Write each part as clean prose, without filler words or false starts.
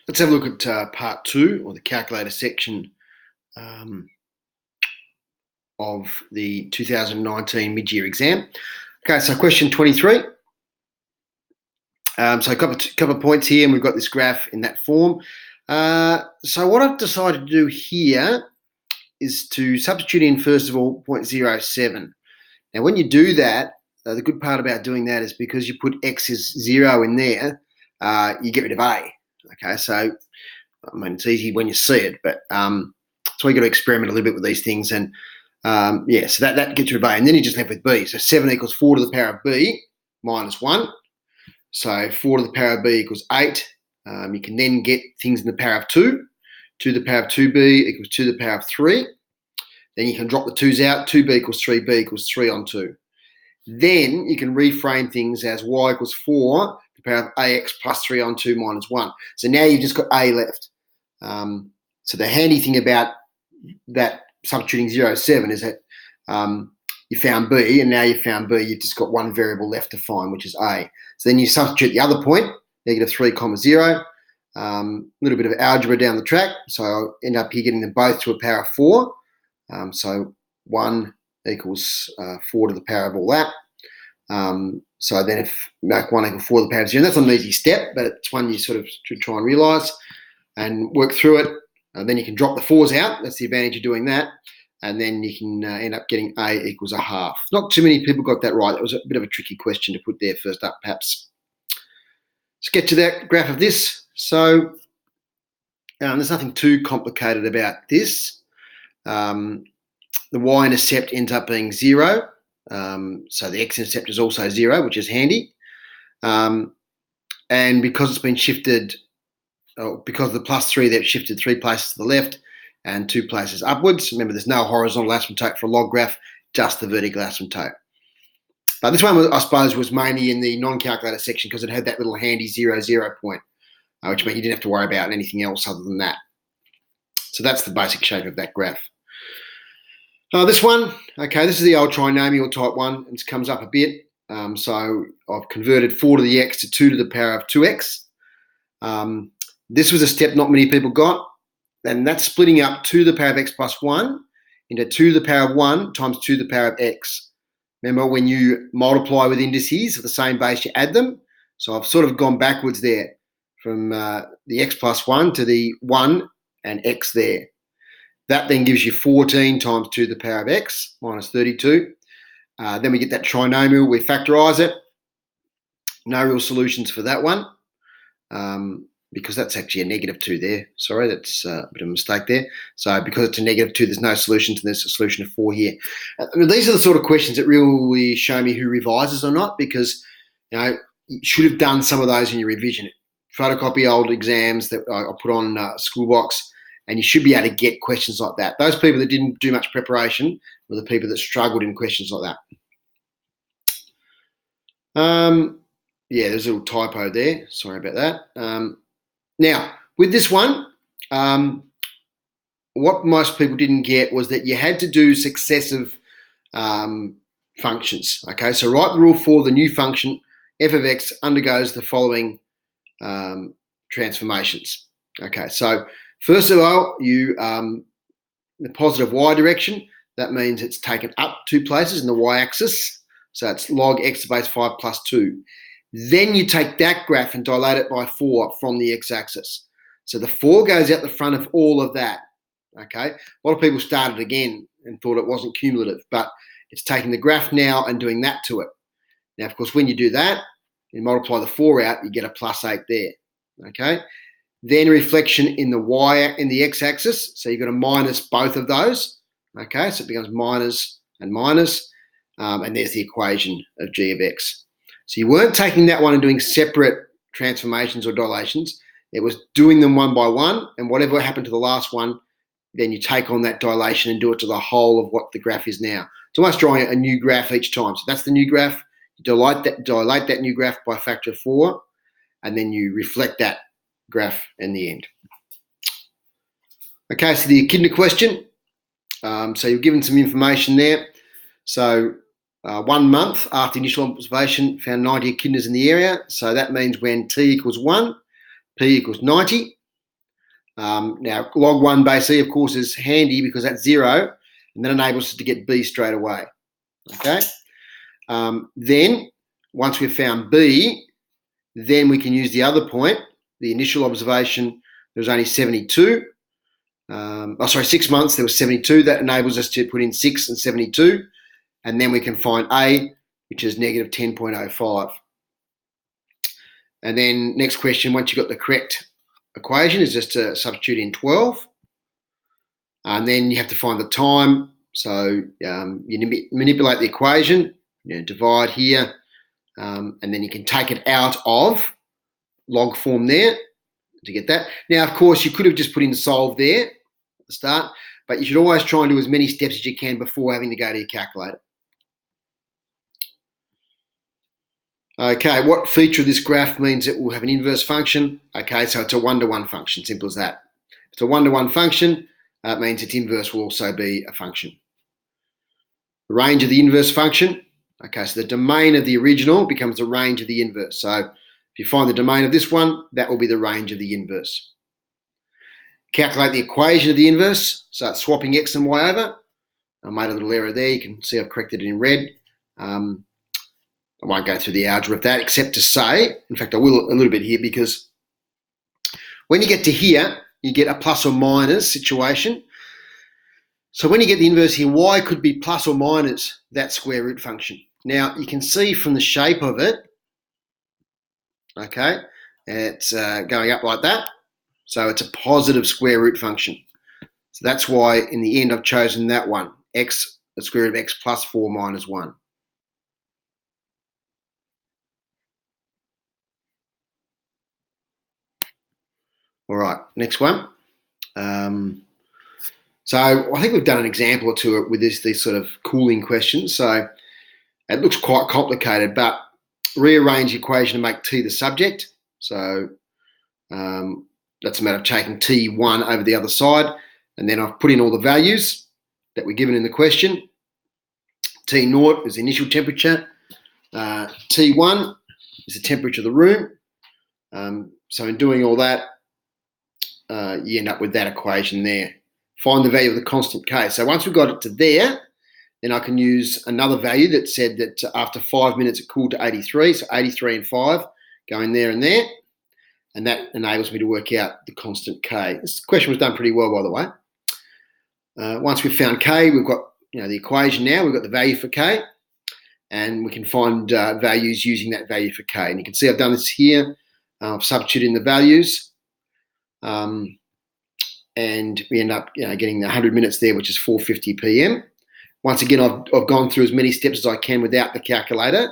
Let's have a look at part 2, or the calculator section of the 2019 mid-year exam. Okay, so question 23. So a couple of points here, and we've got this graph in that form. So what I've decided to do here is to substitute in, first of all, 0.07. Now, when you do that, the good part about doing that is because you put x is 0 in there, you get rid of a. Okay, so I mean, it's easy when you see it, but so we got to experiment a little bit with these things, and yeah, so that gets rid of a, and then you're just left with b. So 7 equals 4 to the power of b minus 1. So 4 to the power of b equals 8. You can then get things in the power of 2. 2 to the power of 2b equals 2 to the power of 3. Then you can drop the 2's out. 2b equals 3, b equals 3 on 2. Then you can reframe things as y equals 4 to the power of ax plus 3 on 2 minus 1. So now you've just got a left. So the handy thing about that substituting 0.7 is that you found b, and now you've found b, you've just got one variable left to find, which is a. So then you substitute the other point, negative 3, 0. A little bit of algebra down the track. So I'll end up here getting them both to a power of 4. So 1 equals 4 to the power of all that. So then if make 1 equals 4 to the power of 0, that's not an easy step, but it's one you sort of should try and realise and work through it. Then you can drop the 4's out. That's the advantage of doing that. And then you can end up getting a equals a half. Not too many people got that right. That was a bit of a tricky question to put there first up, perhaps. Let's get to that graph of this. So there's nothing too complicated about this. The y-intercept ends up being 0. So the x-intercept is also 0, which is handy. And because it's been shifted, because of the plus 3, they've shifted 3 places to the left and 2 places upwards. Remember, there's no horizontal asymptote for a log graph, just the vertical asymptote. But this one, I suppose, was mainly in the non-calculator section because it had that little handy 0, 0 point, which meant you didn't have to worry about anything else other than that. So that's the basic shape of that graph. This one, okay, this is the old trinomial type one. It comes up a bit. So I've converted 4 to the x to 2 to the power of 2x. This was a step not many people got. And that's splitting up 2 to the power of x plus 1 into 2 to the power of 1 times 2 to the power of x. Remember, when you multiply with indices of the same base, you add them. So I've sort of gone backwards there from the x plus 1 to the 1 and x there. That then gives you 14 times 2 to the power of x minus 32. Then we get that trinomial. We factorise it. No real solutions for that one. Because that's actually a negative 2 there. Sorry, that's a bit of a mistake there. So because it's a negative 2, there's no solution to this, a solution of 4 here. I mean, these are the sort of questions that really show me who revises or not, because you should have done some of those in your revision. Photocopy old exams that I put on Schoolbox, and you should be able to get questions like that. Those people that didn't do much preparation were the people that struggled in questions like that. Yeah, there's a little typo there. Sorry about that. Now, with this one, what most people didn't get was that you had to do successive functions. Okay, so write the rule for the new function f of x undergoes the following transformations. Okay, so first of all, the positive y direction, that means it's taken up 2 places in the y-axis. So it's log x to the base 5 plus 2. Then you take that graph and dilate it by 4 from the x-axis. So the 4 goes out the front of all of that, okay? A lot of people started again and thought it wasn't cumulative, but it's taking the graph now and doing that to it. Now, of course, when you do that, you multiply the 4 out, you get a plus 8 there, okay? Then reflection in the x-axis, so you've got to minus both of those, okay? So it becomes minus and minus, and there's the equation of g of x. So you weren't taking that one and doing separate transformations or dilations. It was doing them one by one, and whatever happened to the last one, then you take on that dilation and do it to the whole of what the graph is now. It's almost drawing a new graph each time. So that's the new graph. You dilate that new graph by a factor of 4, and then you reflect that graph in the end. Okay, so the Echidna question. So you've given some information there. So 1 month after initial observation, found 90 echidnas in the area. So that means when t equals 1, p equals 90. Now, log 1 base E, of course, is handy because that's 0, and that enables us to get B straight away. Okay. Then, once we've found B, then we can use the other point, the initial observation. There was only 72. 6 months, there was 72. That enables us to put in 6 and 72. And then we can find A, which is negative 10.05. And then next question, once you've got the correct equation, is just to substitute in 12. And then you have to find the time. So you manipulate the equation, divide here, and then you can take it out of log form there to get that. Now, of course, you could have just put in solve there at the start, but you should always try and do as many steps as you can before having to go to your calculator. Okay, what feature of this graph means it will have an inverse function? Okay, so it's a one-to-one function, simple as that. If it's a one-to-one function, it means its inverse will also be a function. The range of the inverse function, okay, so the domain of the original becomes the range of the inverse. So if you find the domain of this one, that will be the range of the inverse. Calculate the equation of the inverse, so it's swapping x and y over. I made a little error there, you can see I've corrected it in red. I won't go through the algebra of that, except to say, in fact, I will a little bit here, because when you get to here, you get a plus or minus situation. So when you get the inverse here, y could be plus or minus that square root function. Now, you can see from the shape of it, okay, it's going up like that. So it's a positive square root function. So that's why in the end I've chosen that one, x, the square root of x plus 4 minus 1. All right, next one. So I think we've done an example or two with these sort of cooling questions. So it looks quite complicated, but rearrange the equation to make T the subject. So that's a matter of taking T1 over the other side. And then I've put in all the values that were given in the question. T0 is the initial temperature. T1 is the temperature of the room. So in doing all that, you end up with that equation there. Find the value of the constant K. So once we've got it to there, then I can use another value that said that after 5 minutes it cooled to 83. So 83 and 5 go in there and there. And that enables me to work out the constant K. This question was done pretty well, by the way. Once we've found K, we've got the equation now. We've got the value for K. And we can find values using that value for K. And you can see I've done this here. I've substituted in the values. And we end up getting 100 minutes there, which is 4:50 p.m. Once again, I've gone through as many steps as I can without the calculator,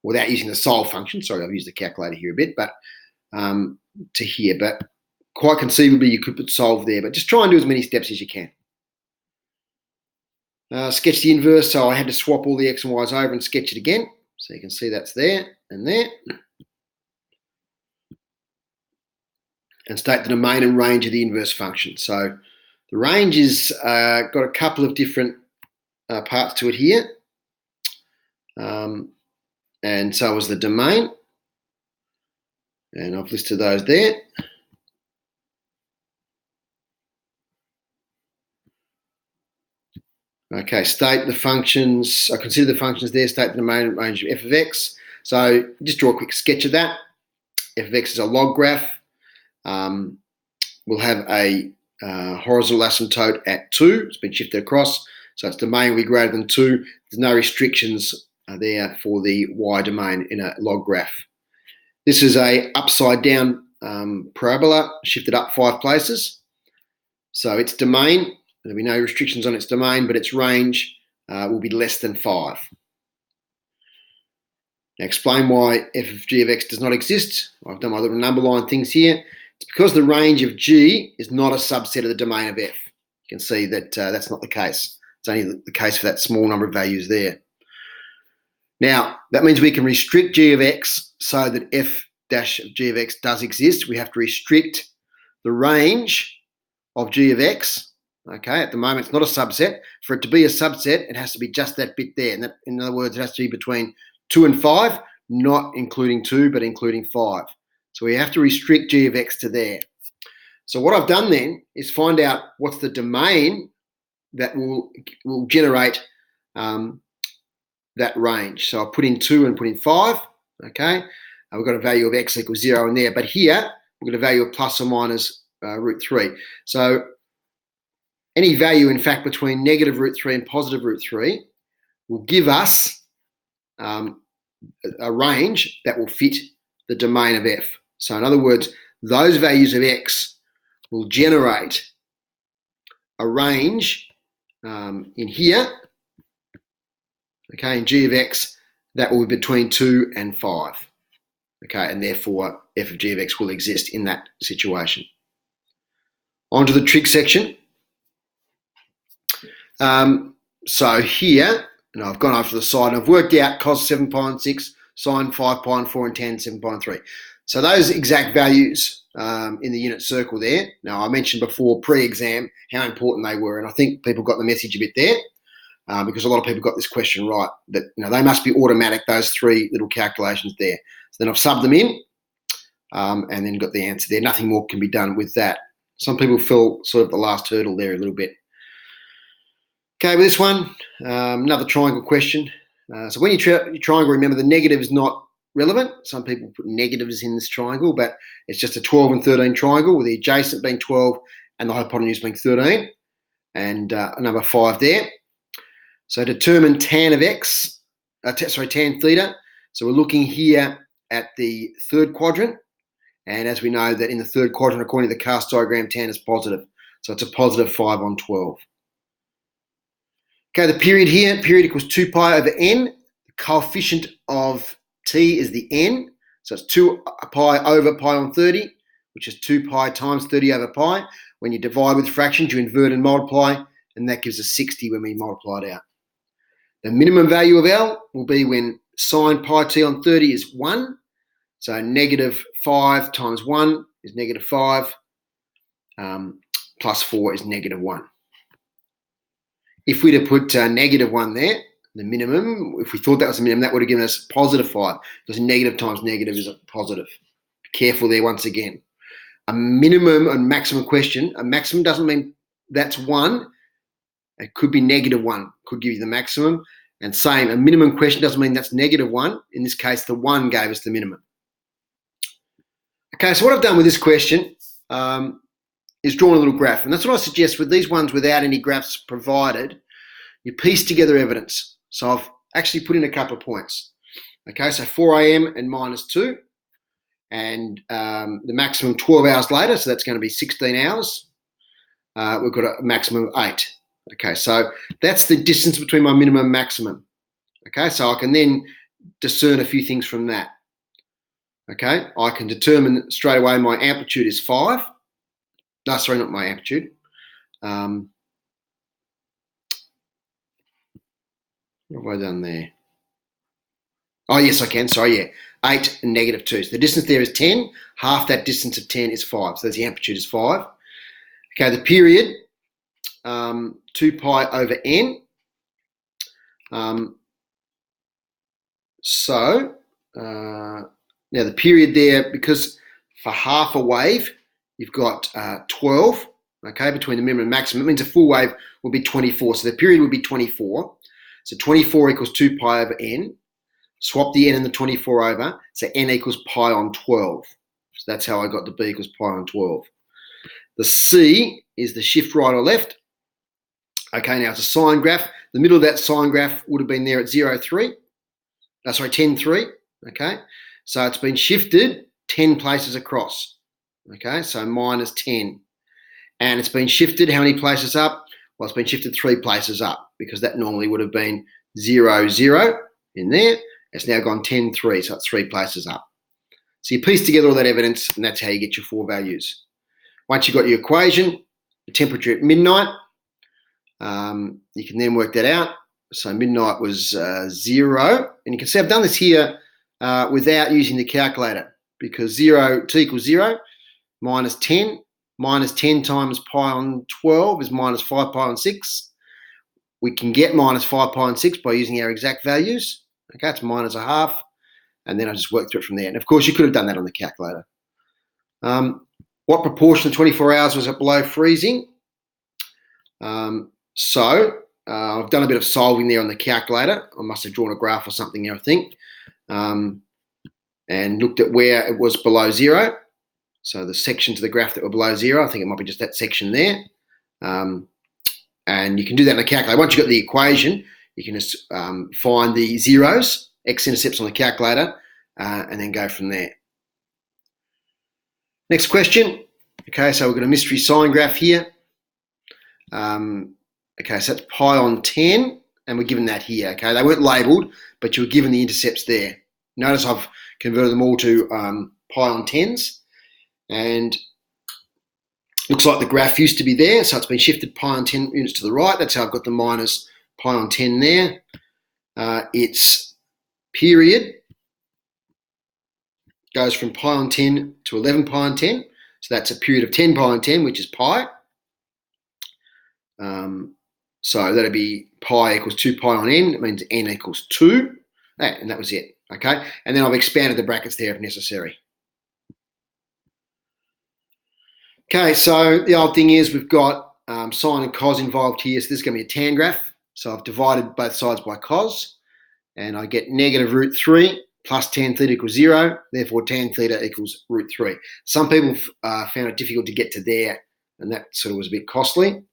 without using the solve function. Sorry, I've used the calculator here a bit, but to here. But quite conceivably, you could put solve there, but just try and do as many steps as you can. Sketch the inverse, so I had to swap all the x and y's over and sketch it again. So you can see that's there and there. And state the domain and range of the inverse function. So the range is got a couple of different parts to it here. And so is the domain. And I've listed those there. Okay, state the functions. I consider the functions there, state the domain and range of f of x. So just draw a quick sketch of that. F of x is a log graph. We'll have a horizontal asymptote at 2. It's been shifted across. So its domain will be greater than 2. There's no restrictions there for the y domain in a log graph. This is a upside down parabola shifted up 5 places. So its domain, there'll be no restrictions on its domain, but its range will be less than 5. Now explain why f of g of x does not exist. I've done my little number line things here. It's because the range of g is not a subset of the domain of f. You can see that that's not the case. It's only the case for that small number of values there. Now, that means we can restrict g of x so that f dash of g of x does exist. We have to restrict the range of g of x. Okay, at the moment it's not a subset. For it to be a subset, it has to be just that bit there. And that, in other words, it has to be between 2 and 5, not including 2, but including 5. So we have to restrict g of x to there. So what I've done then is find out what's the domain that will generate that range. So I put in 2 and put in 5, okay? We've got a value of x equals 0 in there, but here we've got a value of plus or minus root 3. So any value, in fact, between negative root 3 and positive root 3 will give us a range that will fit the domain of f. So in other words, those values of x will generate a range in here, okay, in g of x, that will be between 2 and 5, okay, and therefore f of g of x will exist in that situation. On to the trig section. So here, and I've gone over to the side and I've worked out cos 7 pi and 6, sine 5 pi and 4 and tan 7 pi and 3. So those exact values in the unit circle there. Now I mentioned before pre-exam how important they were, and I think people got the message a bit there because a lot of people got this question right, that they must be automatic, those 3 little calculations there. So then I've subbed them in and then got the answer there. Nothing more can be done with that. Some people fell sort of the last hurdle there a little bit. Okay, with this one, another triangle question. So when you triangle, remember the negative is not relevant. Some people put negatives in this triangle, but it's just a 12 and 13 triangle with the adjacent being 12 and the hypotenuse being 13, and number 5 there. So determine tan of x, tan theta. So we're looking here at the third quadrant, and as we know that in the third quadrant, according to the cast diagram, tan is positive. So it's a positive 5 on 12. Okay, the period here, period equals 2 pi over n. The coefficient of t is the n. So it's 2 pi over pi on 30, which is 2 pi times 30 over pi. When you divide with fractions, you invert and multiply, and that gives us 60 when we multiply it out. The minimum value of L will be when sine pi t on 30 is 1. So negative 5 times 1 is negative 5, plus 4 is negative 1. If we'd have put negative 1 there, the minimum, if we thought that was the minimum, that would have given us positive 5, because negative times negative is a positive. Be careful there once again. A minimum and maximum question, a maximum doesn't mean that's 1. It could be negative 1, could give you the maximum. And same, a minimum question doesn't mean that's negative 1. In this case, the 1 gave us the minimum. Okay, so what I've done with this question is drawn a little graph. And that's what I suggest with these ones without any graphs provided. You piece together evidence. So I've actually put in a couple of points. Okay, so 4 a.m. and minus 2. And the maximum 12 hours later, so that's going to be 16 hours. We've got a maximum of 8. Okay, so that's the distance between my minimum and maximum. Okay, so I can then discern a few things from that. Okay, I can determine straight away my amplitude is 5. No, sorry, not my amplitude. What have I done there? Oh, yes, I can. Sorry, yeah. 8 and negative 2. So the distance there is 10. Half that distance of 10 is 5. So the amplitude is 5. Okay, the period, 2 pi over n. Now the period there, because for half a wave, you've got 12, okay, between the minimum and maximum. It means a full wave will be 24. So the period would be 24. So 24 equals 2 pi over n. Swap the n and the 24 over. So n equals pi on 12. So that's how I got the b equals pi on 12. The c is the shift right or left. Okay, now it's a sine graph. The middle of that sine graph would have been there at 0,3. 10,3. Okay, so it's been shifted 10 places across. Okay, so minus 10. And it's been shifted how many places up? Well, it's been shifted 3 places up, because that normally would have been 0, 0 in there. It's now gone 10, 3, so it's 3 places up. So you piece together all that evidence, and that's how you get your 4 values. Once you've got your equation, the temperature at midnight, you can then work that out. So midnight was 0. And you can see I've done this here without using the calculator, because t equals 0, minus 10. Minus 10 times pi on 12 is minus 5 pi on 6. We can get minus 5 pi on 6 by using our exact values. Okay, it's minus a half. And then I just work through it from there. And of course, you could have done that on the calculator. What What proportion of 24 hours was it below freezing? I've done a bit of solving there on the calculator. I must have drawn a graph or something there, I think, and looked at where it was below zero. So the sections of the graph that were below zero, I think it might be just that section there. And you can do that in a calculator. Once you've got the equation, you can just find the zeros, x-intercepts on the calculator, and then go from there. Next question. Okay, so we've got a mystery sine graph here. Okay, so that's pi on 10, and we're given that here. Okay, they weren't labelled, but you were given the intercepts there. Notice I've converted them all to pi on 10s, and looks like the graph used to be there, so it's been shifted pi on 10 units to the right. That's how I've got the minus pi on 10 there. Its period goes from pi on 10 to 11 pi on 10. So that's a period of 10 pi on 10, which is pi. So that'd be pi equals 2 pi on n. It means n equals 2. And that was it. Okay. And then I've expanded the brackets there if necessary. Okay, so the old thing is we've got sine and cos involved here. So this is going to be a tan graph. So I've divided both sides by cos, and I get negative root 3 plus tan theta equals 0. Therefore, tan theta equals root 3. Some people found it difficult to get to there, and that sort of was a bit costly.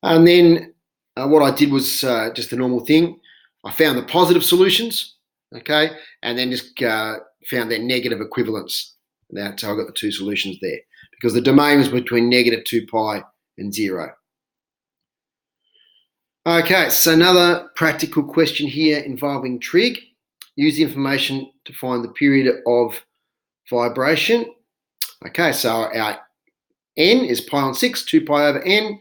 And then what I did was just the normal thing. I found the positive solutions, okay, and then just found their negative equivalents. That's how I got the two solutions there, because the domain was between negative 2 pi and 0. Okay, so another practical question here involving trig. Use the information to find the period of vibration. Okay, so our n is pi on 6, 2 pi over n.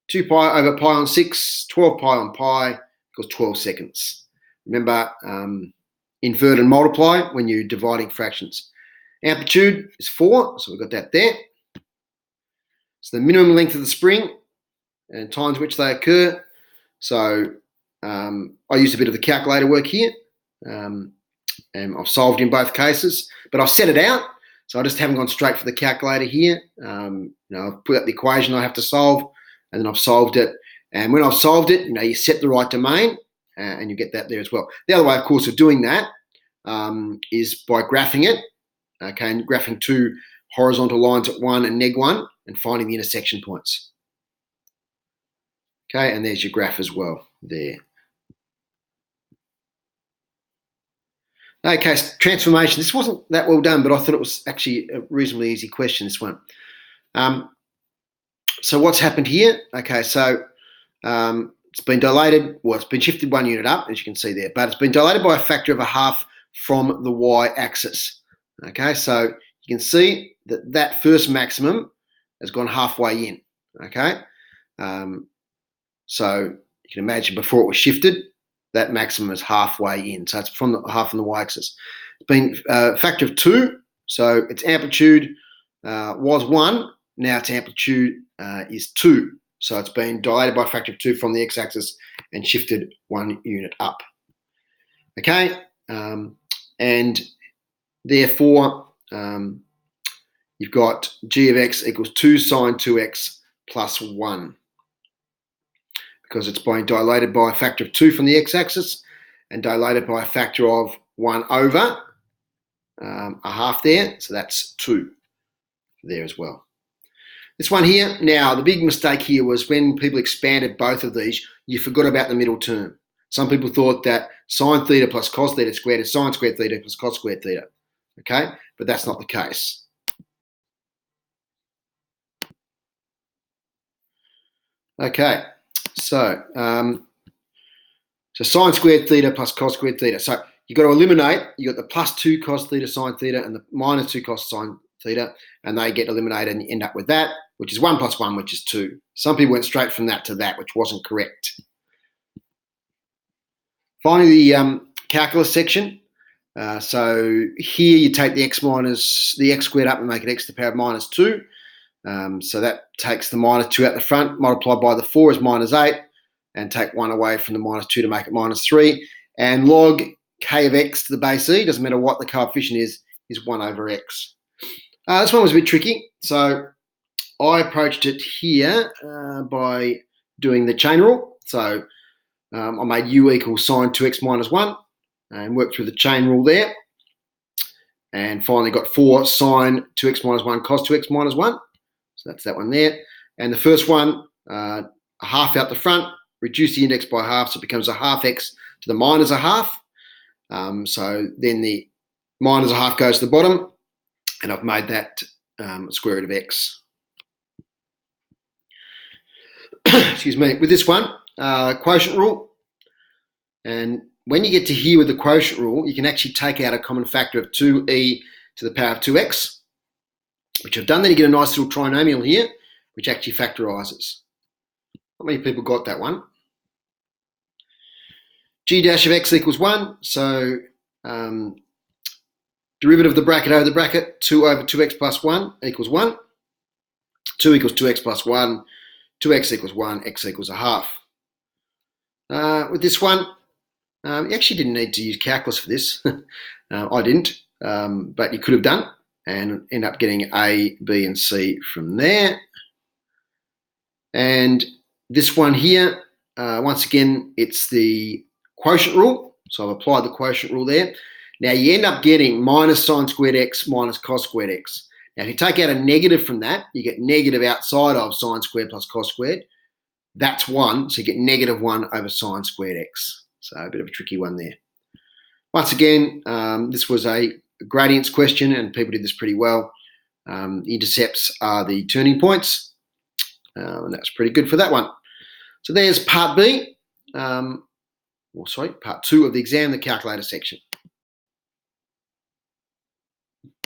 2 pi over pi on 6, 12 pi on pi equals 12 seconds. Remember, invert and multiply when you're dividing fractions. Amplitude is 4, so we've got that there. So the minimum length of the spring and times which they occur. So I used a bit of the calculator work here, and I've solved in both cases, but I've set it out. So I just haven't gone straight for the calculator here. I've put out the equation I have to solve, and then I've solved it. And when I've solved it, you set the right domain, and you get that there as well. The other way, of course, of doing that is by graphing it. Okay, and graphing two horizontal lines at 1 and neg1 and finding the intersection points. Okay, and there's your graph as well there. Okay, transformation. This wasn't that well done, but I thought it was actually a reasonably easy question, this one. So what's happened here? Okay, so it's been dilated. Well, it's been shifted 1 unit up, as you can see there, but it's been dilated by a factor of a half from the y-axis. Okay, so you can see that that first maximum has gone halfway in. Okay, so you can imagine before it was shifted, that maximum is halfway in. So it's from the half on the y-axis. It's been a factor of 2, so its amplitude was 1. Now its amplitude is 2. So it's been dilated by a factor of 2 from the x-axis and shifted 1 unit up. Okay, and therefore you've got g of x equals 2 sine 2x plus 1, because it's been dilated by a factor of 2 from the x-axis and dilated by a factor of 1 over a half there. So that's 2 there as well. This one here, now the big mistake here was when people expanded both of these, you forgot about the middle term. Some people thought that sine theta plus cos theta squared is sine squared theta plus cos squared theta. Okay, but that's not the case. Okay, so sine squared theta plus cos squared theta. So you've got to eliminate. You've got the plus 2 cos theta sine theta and the minus 2 cos sine theta, and they get eliminated, and you end up with that, which is 1 plus 1, which is 2. Some people went straight from that to that, which wasn't correct. Finally, the calculus section. So here you take the x squared up and make it x to the power of minus 2. So that takes the minus 2 out the front, multiplied by the 4 is minus 8, and take 1 away from the minus 2 to make it minus 3. And log k of x to the base e, doesn't matter what the coefficient is 1 over x. This one was a bit tricky. So I approached it here by doing the chain rule. So I made u equals sine 2x minus 1 and worked through the chain rule there. And finally got 4 sine 2x minus 1 cos 2x minus 1. So that's that one there. And the first one, a half out the front, reduce the index by half, so it becomes a half x to the minus a half. So then the minus a half goes to the bottom, and I've made that square root of x. Excuse me. With this one, quotient rule. And when you get to here with the quotient rule, you can actually take out a common factor of 2e to the power of 2x, which I've done. Then you get a nice little trinomial here, which actually factorises. Not many people got that one. G dash of x equals 1. So derivative of the bracket over the bracket, 2 over 2x plus 1 equals 1. 2 equals 2x plus 1. 2x equals 1. X equals a half. With this one, you actually didn't need to use calculus for this. I didn't, but you could have done and end up getting A, B, and C from there. And this one here, once again, it's the quotient rule. So I've applied the quotient rule there. Now you end up getting minus sine squared x minus cos squared x. Now if you take out a negative from that, you get negative outside of sine squared plus cos squared. That's 1, so you get negative 1 over sine squared x. So a bit of a tricky one there. Once again, this was a gradients question and people did this pretty well. Intercepts are the turning points. And that's pretty good for that one. So there's part B, part 2 of the exam, the calculator section.